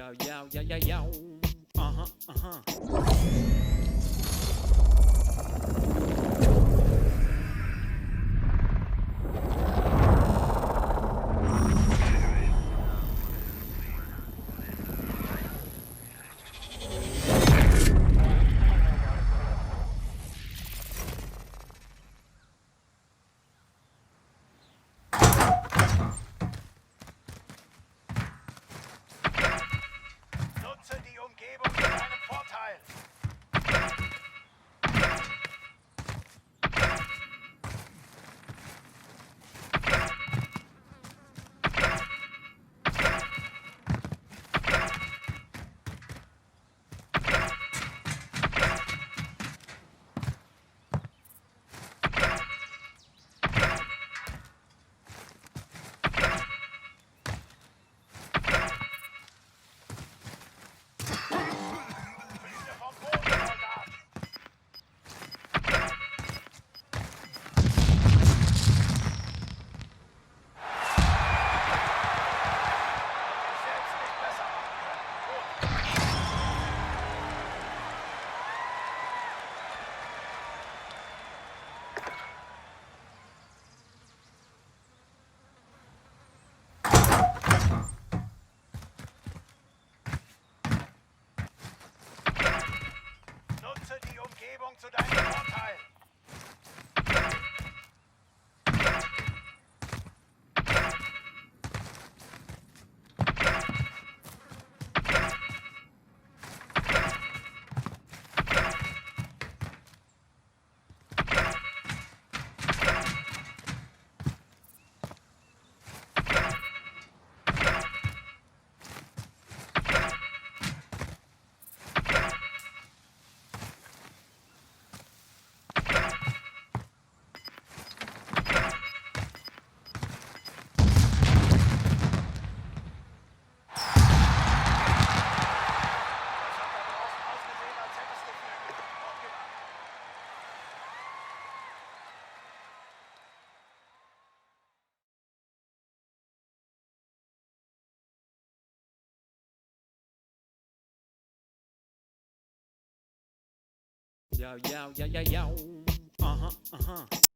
Yo, yo, yo, yo, yo. Uh-huh, uh-huh. Nutze die Umgebung zu deinem Vorteil. Flüchte vom Boden, Soldat. Dich selbst nicht besser machen können. Gut. Nutze die Umgebung zu deinem Vorteil. Das hat da draußen ausgesehen, als hättest du Flügel. Gut gemacht. Yo, yo, yo, yo, yo. Uh-huh, uh-huh.